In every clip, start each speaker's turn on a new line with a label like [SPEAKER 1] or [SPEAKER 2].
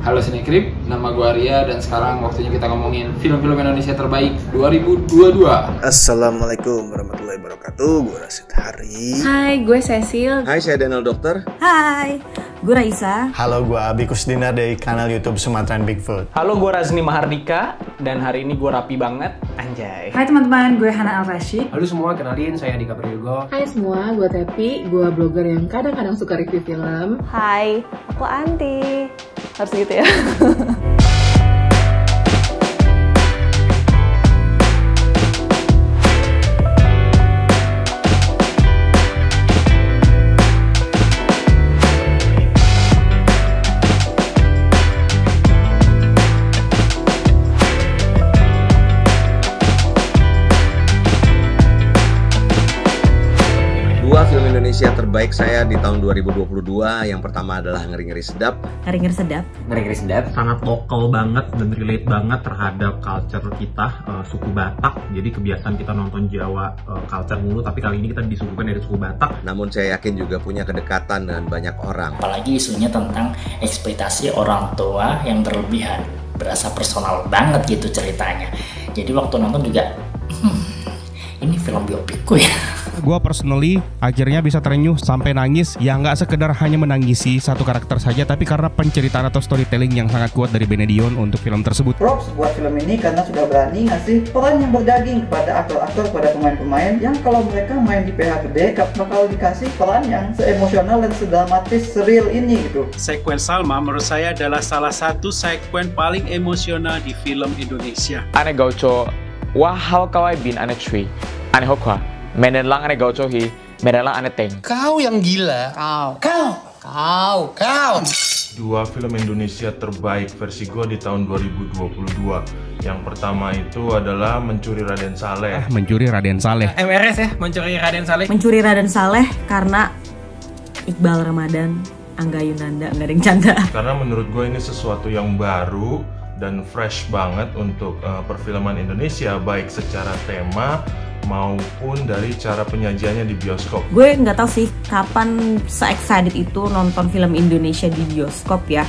[SPEAKER 1] Halo Sinekrip, nama gue Arya dan sekarang waktunya kita ngomongin film-film Indonesia terbaik 2022.
[SPEAKER 2] Assalamualaikum warahmatullahi wabarakatuh, gue Rasid Hari.
[SPEAKER 3] Hai, gue Cecil.
[SPEAKER 4] Hai, saya Daniel Dokter.
[SPEAKER 5] Hai, gue Raisa.
[SPEAKER 6] Halo, gue Abi Kusdina dari kanal YouTube Sumatran Bigfoot.
[SPEAKER 7] Halo, gue Razni Mahardika dan hari ini gue rapi banget, anjay.
[SPEAKER 5] Hai teman-teman, gue Hana Al-Rashid.
[SPEAKER 8] Halo semua, kenalin saya Dika Priyogo.
[SPEAKER 9] Hai semua, gue Tepi, gue blogger yang kadang-kadang suka review film.
[SPEAKER 3] Hai, aku Anti. Harus gitu ya.
[SPEAKER 4] Dua film Indonesia terbaik saya di tahun 2022. Yang pertama adalah Ngeri-Ngeri Sedap.
[SPEAKER 5] Ngeri-Ngeri Sedap.
[SPEAKER 9] Ngeri-Ngeri Sedap.
[SPEAKER 10] Sangat lokal banget dan relate banget terhadap culture kita, suku Batak. Jadi kebiasaan kita nonton Jawa culture mulu, tapi kali ini kita disuguhkan dari suku Batak.
[SPEAKER 4] Namun saya yakin juga punya kedekatan dengan banyak orang.
[SPEAKER 11] Apalagi isunya tentang eksploitasi orang tua yang berlebihan. Berasa personal banget gitu ceritanya. Jadi waktu nonton juga, ini film biopikku ya.
[SPEAKER 12] Gue personally akhirnya bisa terenyuh sampai nangis. Ya nggak sekedar hanya menangisi satu karakter saja, tapi karena penceritaan atau storytelling yang sangat kuat dari Benedion untuk film tersebut.
[SPEAKER 13] Props buat film ini karena sudah berani ngasih peran yang berdaging kepada aktor-aktor, kepada pemain-pemain yang kalau mereka main di PH gede bakal dikasih peran yang seemosional dan sedramatis seril ini gitu.
[SPEAKER 14] Sekuen Salma menurut saya adalah salah satu sekuen paling emosional di film Indonesia.
[SPEAKER 7] Ane gaucho, wah how kau bin ane cui, ane hokwa. Medan lang ane gaucho hi, medan lang ane teng.
[SPEAKER 15] Kau yang gila. Kau.
[SPEAKER 16] Dua film Indonesia terbaik versi gue di tahun 2022. Yang pertama itu adalah Mencuri Raden Saleh.
[SPEAKER 12] Mencuri Raden Saleh.
[SPEAKER 7] MRS ya, Mencuri Raden Saleh.
[SPEAKER 5] Mencuri Raden Saleh karena Iqbal Ramadan, Angga Yunanda, nggak ada yang canda.
[SPEAKER 16] Karena menurut gue ini sesuatu yang baru dan fresh banget untuk perfilman Indonesia, baik secara tema maupun dari cara penyajiannya di bioskop.
[SPEAKER 5] Gue nggak tahu sih kapan se-excited itu nonton film Indonesia di bioskop ya.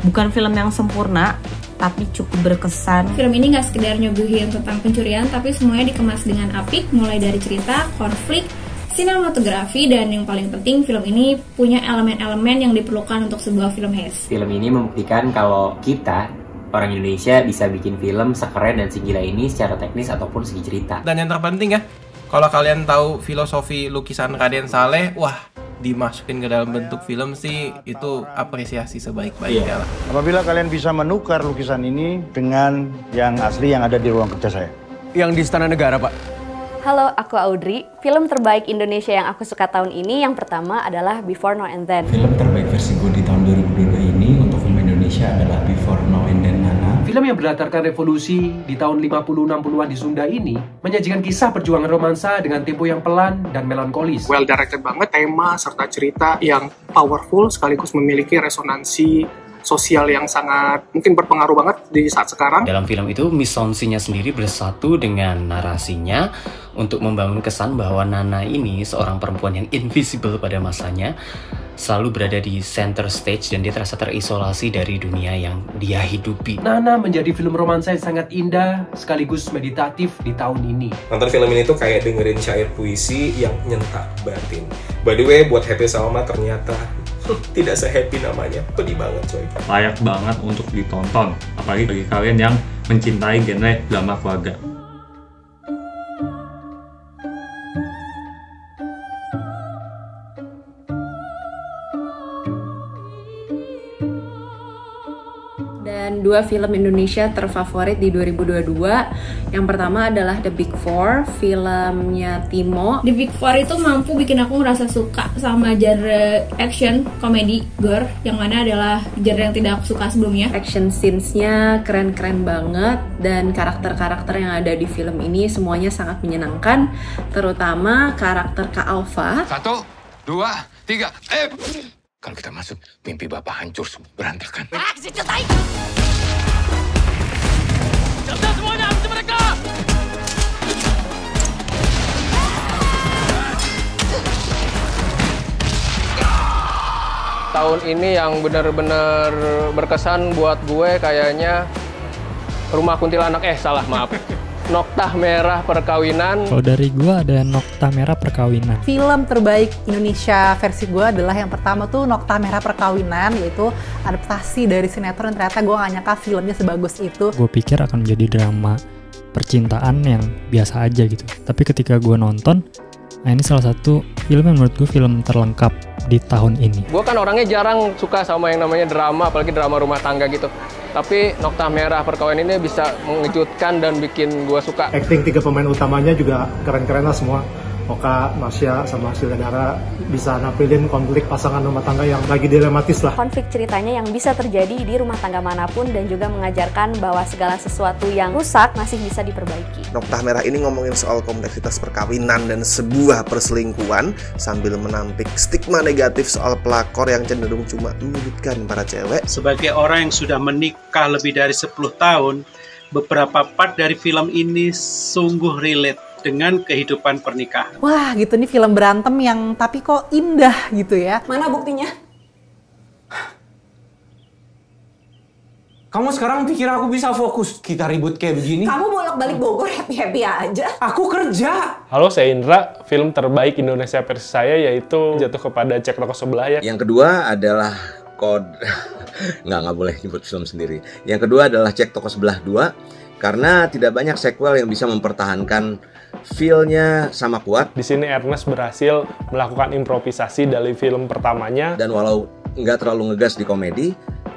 [SPEAKER 5] Bukan film yang sempurna, tapi cukup berkesan.
[SPEAKER 17] Film ini nggak sekedar nyuguhin tentang pencurian, tapi semuanya dikemas dengan apik, mulai dari cerita, konflik, sinematografi, dan yang paling penting film ini punya elemen-elemen yang diperlukan untuk sebuah film heist.
[SPEAKER 9] Film ini membuktikan kalau kita orang Indonesia bisa bikin film sekeren dan segila ini secara teknis ataupun segi cerita.
[SPEAKER 7] Dan yang terpenting ya, kalau kalian tahu filosofi lukisan Raden Saleh, wah, dimasukin ke dalam bentuk film sih, itu apresiasi sebaik-baiknya lah.
[SPEAKER 6] Apabila kalian bisa menukar lukisan ini dengan yang asli yang ada di ruang kerja saya.
[SPEAKER 7] Yang di Istana Negara, Pak.
[SPEAKER 3] Halo, aku Audrey. Film terbaik Indonesia yang aku suka tahun ini yang pertama adalah Before Now and Then.
[SPEAKER 18] Film terbaik versi gue di tahun 2022 ini untuk film Indonesia adalah Before Now and Then Nana.
[SPEAKER 8] Film yang berlatarkan revolusi di tahun 50-60-an di Sunda ini menyajikan kisah perjuangan romansa dengan tempo yang pelan dan melankolis.
[SPEAKER 19] Well directed banget, tema serta cerita yang powerful sekaligus memiliki resonansi sosial yang sangat mungkin berpengaruh banget di saat sekarang.
[SPEAKER 11] Dalam film itu mise-en-scene-nya sendiri bersatu dengan narasinya untuk membangun kesan bahwa Nana ini seorang perempuan yang invisible pada masanya, selalu berada di center stage dan dia terasa terisolasi dari dunia yang dia hidupi.
[SPEAKER 8] Nana menjadi film romansa yang sangat indah sekaligus meditatif di tahun ini.
[SPEAKER 20] Nonton film ini tuh kayak dengerin syair puisi yang nyentak batin. By the way, buat Happy Salma ternyata tidak se-happy namanya. Pedih banget coy.
[SPEAKER 10] Layak banget untuk ditonton, apalagi bagi kalian yang mencintai genre drama keluarga.
[SPEAKER 3] Dan dua film Indonesia terfavorit di 2022. Yang pertama adalah The Big Four, filmnya Timo.
[SPEAKER 17] The Big Four itu mampu bikin aku ngerasa suka sama genre action, komedi, gore, yang mana adalah genre yang tidak aku suka sebelumnya.
[SPEAKER 3] Action scenes-nya keren-keren banget dan karakter-karakter yang ada di film ini semuanya sangat menyenangkan, terutama karakter Kak Alfa.
[SPEAKER 15] 1, 2, 3, Kalau kita masuk, mimpi Bapak hancur semua, berantakan.
[SPEAKER 7] Siap-siap semuanya, habisi mereka!
[SPEAKER 19] tahun ini yang bener-bener berkesan buat gue kayaknya Rumah Kuntilanak, maaf. Noktah Merah Perkawinan.
[SPEAKER 21] Kalau dari gue ada Noktah Merah Perkawinan.
[SPEAKER 22] Film terbaik Indonesia versi gue adalah yang pertama tuh Noktah Merah Perkawinan, yaitu adaptasi dari sinetron. Ternyata gue gak nyangka filmnya sebagus itu.
[SPEAKER 21] Gue pikir akan menjadi drama percintaan yang biasa aja gitu. Tapi ketika gue nonton, nah ini salah satu film yang menurut gue film terlengkap di tahun ini.
[SPEAKER 19] Gue kan orangnya jarang suka sama yang namanya drama, apalagi drama rumah tangga gitu. Tapi Noktah Merah Perkawinan ini bisa mengejutkan dan bikin gue suka.
[SPEAKER 23] Acting 3 pemain utamanya juga keren-keren lah semua. Oka, Masya, sama Sheila Dara bisa nampilin konflik pasangan rumah tangga yang lagi dilematis lah.
[SPEAKER 24] Konflik ceritanya yang bisa terjadi di rumah tangga manapun dan juga mengajarkan bahwa segala sesuatu yang rusak masih bisa diperbaiki.
[SPEAKER 2] Noktah Merah ini ngomongin soal kompleksitas perkawinan dan sebuah perselingkuhan sambil menampik stigma negatif soal pelakor yang cenderung cuma menyudutkan para cewek.
[SPEAKER 14] Sebagai orang yang sudah menikah lebih dari 10 tahun, beberapa part dari film ini sungguh relate dengan kehidupan pernikahan.
[SPEAKER 22] Wah gitu, nih film berantem yang tapi kok indah gitu ya.
[SPEAKER 24] Mana buktinya?
[SPEAKER 25] Kamu sekarang pikir aku bisa fokus kita ribut kayak begini?
[SPEAKER 24] Kamu bolak-balik Bogor happy-happy aja.
[SPEAKER 25] Aku kerja.
[SPEAKER 26] Halo, saya Indra. Film terbaik Indonesia versi saya yaitu Jatuh Kepada Cek Toko Sebelah ya.
[SPEAKER 4] Yang kedua adalah nggak boleh nyebut film sendiri. Yang kedua adalah Cek Toko Sebelah 2, karena tidak banyak sequel yang bisa mempertahankan feel-nya sama kuat.
[SPEAKER 26] Di sini Ernest berhasil melakukan improvisasi dari film pertamanya.
[SPEAKER 4] Dan walau nggak terlalu ngegas di komedi,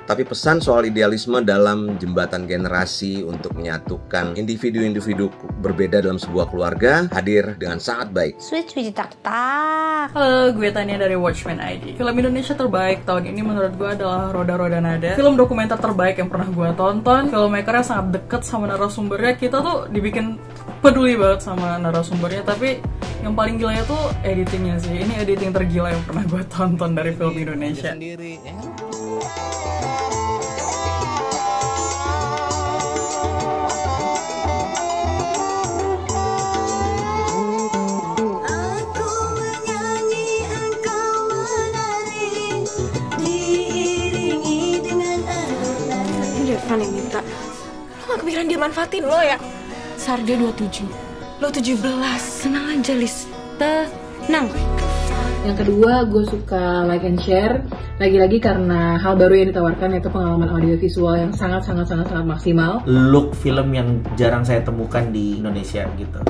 [SPEAKER 4] tapi pesan soal idealisme dalam jembatan generasi untuk menyatukan individu-individu berbeda dalam sebuah keluarga hadir dengan sangat baik.
[SPEAKER 27] Switch tak.
[SPEAKER 3] Halo, gue Tania dari Watchmen ID. Film Indonesia terbaik tahun ini menurut gue adalah Roda-Roda Nada. Film dokumenter terbaik yang pernah gue tonton. Filmmakernya sangat deket sama narasumbernya. Kita tuh dibikin peduli banget sama narasumbernya. Tapi yang paling gilanya tuh editingnya sih. Ini editing tergila yang pernah gue tonton dari film Indonesia.
[SPEAKER 24] Devan yang minta. Lo gak kepikiran dia manfaatin lo ya? Sardia 27, lo 17. Senang aja, Lis. Tenang.
[SPEAKER 3] Yang kedua, gue suka Like and Share. Lagi-lagi karena hal baru yang ditawarkan, yaitu pengalaman audiovisual yang sangat maksimal.
[SPEAKER 28] Look film yang jarang saya temukan di Indonesia gitu.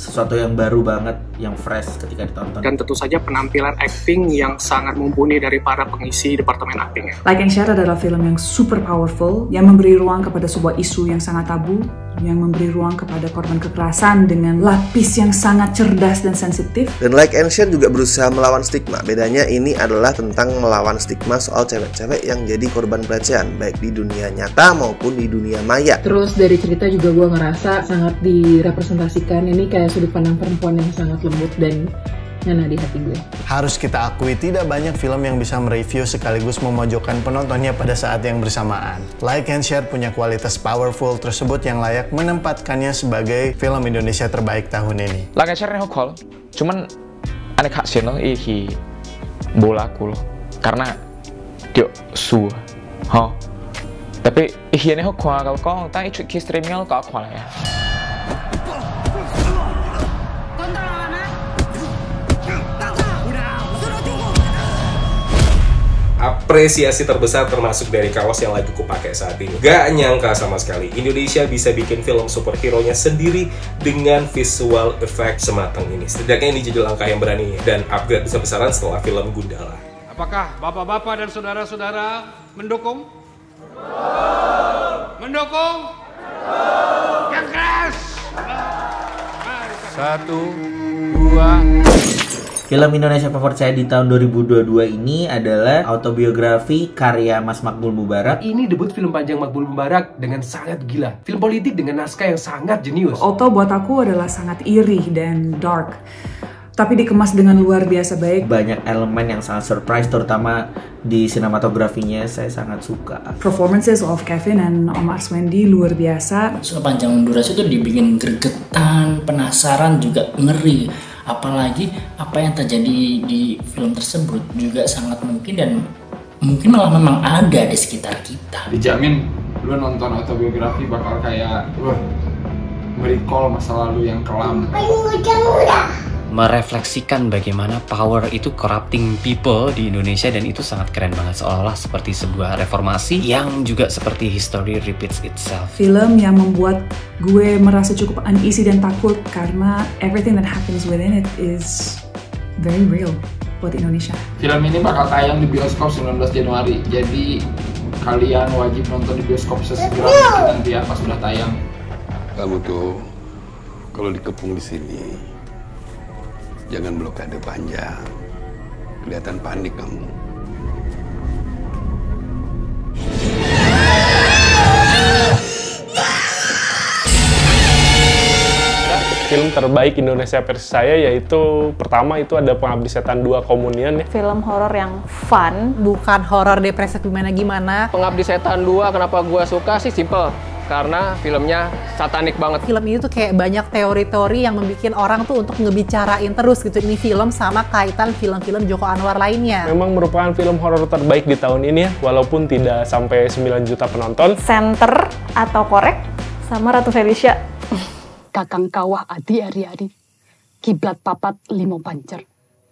[SPEAKER 28] Sesuatu yang baru banget, yang fresh ketika ditonton.
[SPEAKER 19] Dan tentu saja penampilan acting yang sangat mumpuni dari para pengisi departemen acting.
[SPEAKER 29] Like and Share adalah film yang super powerful, yang memberi ruang kepada sebuah isu yang sangat tabu, yang memberi ruang kepada korban kekerasan dengan lapis yang sangat cerdas dan sensitif.
[SPEAKER 2] Dan Like and Share juga berusaha melawan stigma. Bedanya ini adalah tentang melawan stigma soal cewek-cewek yang jadi korban pelecehan, baik di dunia nyata maupun di dunia maya.
[SPEAKER 3] Terus dari cerita juga gue ngerasa sangat direpresentasikan. Ini kayak sudut pandang perempuan yang sangat lembut dan ngena di hati gue.
[SPEAKER 6] Harus kita akui, tidak banyak film yang bisa mereview sekaligus memojokkan penontonnya pada saat yang bersamaan. Like and Share punya kualitas powerful tersebut yang layak menempatkannya sebagai film Indonesia terbaik tahun ini.
[SPEAKER 30] Like and Share ini hokol, cuman aneh hasilnya ini bolaku loh, karena dia su, tapi ini hokol kalau kau tak ikut streaming kau hokol ya.
[SPEAKER 20] Apresiasi terbesar termasuk dari kaos yang lagi kupakai saat ini. Gak nyangka sama sekali Indonesia bisa bikin film superhero-nya sendiri dengan visual effect sematang ini. Setidaknya ini jadi langkah yang berani dan upgrade besar-besaran setelah film Gundala.
[SPEAKER 31] Apakah bapak-bapak dan saudara-saudara mendukung? Mendukung? Yang keras!
[SPEAKER 28] 1, 2. Film Indonesia favorit saya di tahun 2022 ini adalah autobiografi karya Mas Makbul Mubarak.
[SPEAKER 8] Ini debut film panjang Makbul Mubarak dengan sangat gila. Film politik dengan naskah yang sangat jenius.
[SPEAKER 29] Auto buat aku adalah sangat irih dan dark, tapi dikemas dengan luar biasa baik.
[SPEAKER 28] Banyak elemen yang sangat surprise, terutama di sinematografinya saya sangat suka.
[SPEAKER 29] Performances of Kevin dan Om Arswendi luar biasa.
[SPEAKER 32] Sepanjang durasi itu dibikin gregetan, penasaran, juga ngeri. Apalagi apa yang terjadi di film tersebut juga sangat mungkin dan mungkin malah memang ada di sekitar kita.
[SPEAKER 25] Dijamin lu nonton autobiografi bakal kayak merecall masa lalu yang kelam.
[SPEAKER 1] Merefleksikan bagaimana power itu corrupting people di Indonesia, dan itu sangat keren banget, seolah-olah seperti sebuah reformasi yang juga seperti history repeats itself.
[SPEAKER 29] Film yang membuat gue merasa cukup uneasy dan takut karena everything that happens within it is very real buat Indonesia.
[SPEAKER 25] Film ini bakal tayang di bioskop 19 Januari, jadi kalian wajib nonton di bioskop sesegera mungkin nanti ya pas sudah tayang.
[SPEAKER 5] Kamu tuh kalau dikepung di sini jangan blokade panjang, kelihatan panik kamu.
[SPEAKER 26] Film terbaik Indonesia versi saya yaitu pertama itu ada Pengabdi Setan 2 Komunian ya.
[SPEAKER 22] Film horor yang fun, bukan horor depresif gimana-gimana.
[SPEAKER 19] Pengabdi Setan 2 kenapa gue suka sih simple. Karena filmnya satanik banget.
[SPEAKER 22] Film ini tuh kayak banyak teori-teori yang membuat orang tuh untuk ngebicarain terus gitu. Ini film sama kaitan film-film Joko Anwar lainnya.
[SPEAKER 26] Memang merupakan film horor terbaik di tahun ini ya, walaupun tidak sampai 9 juta penonton.
[SPEAKER 22] Center atau korek sama Ratu Felicia.
[SPEAKER 7] Kakang kawah adi ari-ari, kiblat papat limo pancer,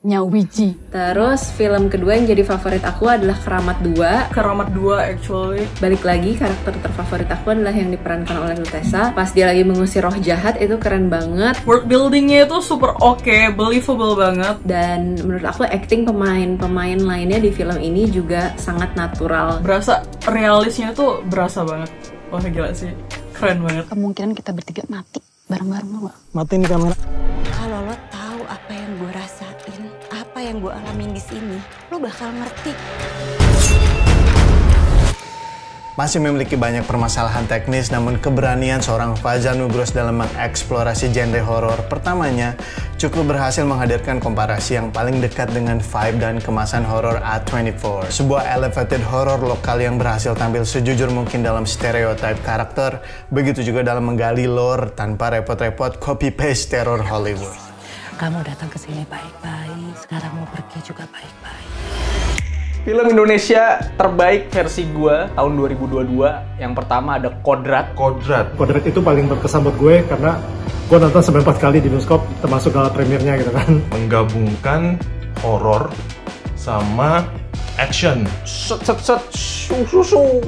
[SPEAKER 7] nyawiji.
[SPEAKER 9] Terus film kedua yang jadi favorit aku adalah Keramat 2.
[SPEAKER 3] Keramat 2 actually.
[SPEAKER 9] Balik lagi, karakter terfavorit aku adalah yang diperankan oleh Lutesa. Pas dia lagi mengusir roh jahat, itu keren banget.
[SPEAKER 3] World buildingnya itu super oke, believable banget.
[SPEAKER 9] Dan menurut aku acting pemain lainnya di film ini juga sangat natural.
[SPEAKER 3] Berasa realisnya tuh berasa banget. Wah gila sih, keren banget.
[SPEAKER 7] Kemungkinan kita bertiga mati bareng-bareng lo gak?
[SPEAKER 23] Matiin kamera.
[SPEAKER 24] Kalau lo tahu apa yang gue rasain, apa yang gue alamin di sini, lo bakal ngerti.
[SPEAKER 6] Masih memiliki banyak permasalahan teknis, namun keberanian seorang Fajar Nugros dalam mengeksplorasi genre horor pertamanya cukup berhasil menghadirkan komparasi yang paling dekat dengan vibe dan kemasan horor A24. Sebuah elevated horror lokal yang berhasil tampil sejujur mungkin dalam stereotype karakter, begitu juga dalam menggali lore tanpa repot-repot copy-paste teror Hollywood.
[SPEAKER 7] Kamu datang ke sini baik-baik, sekarang mau pergi juga baik-baik.
[SPEAKER 10] Film Indonesia terbaik versi gua tahun 2022. Yang pertama ada Kodrat.
[SPEAKER 23] Kodrat itu paling berkesan buat gue karena gue nonton sampai 4 kali di bioskop, termasuk gala premiernya gitu kan.
[SPEAKER 11] Menggabungkan horor sama action.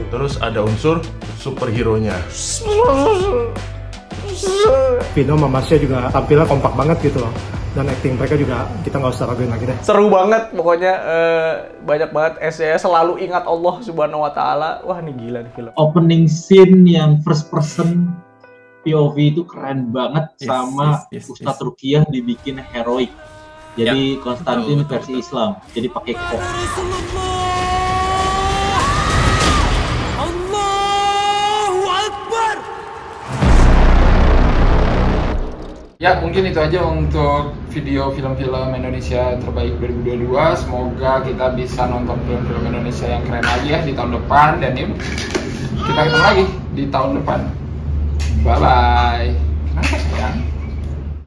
[SPEAKER 11] Terus ada unsur superhero-nya.
[SPEAKER 23] Vino sama Marsha juga tampilnya kompak banget gitu loh. Dan acting mereka juga kita nggak usah raguin lagi deh.
[SPEAKER 10] Seru banget pokoknya, banyak banget saya selalu ingat Allah Subhanahu wa taala. Wah, ini gila nih film.
[SPEAKER 12] Opening scene yang first person POV itu keren banget, sama Ustadz Rukiah dibikin heroik. Jadi Konstantin versi Islam. Jadi pakai kok.
[SPEAKER 25] Ya, mungkin itu aja untuk video film-film Indonesia terbaik 2022. Semoga kita bisa nonton film-film Indonesia yang keren lagi ya di tahun depan. Dan yuk, kita ketemu lagi di tahun depan. Bye-bye. Kenapa sayang?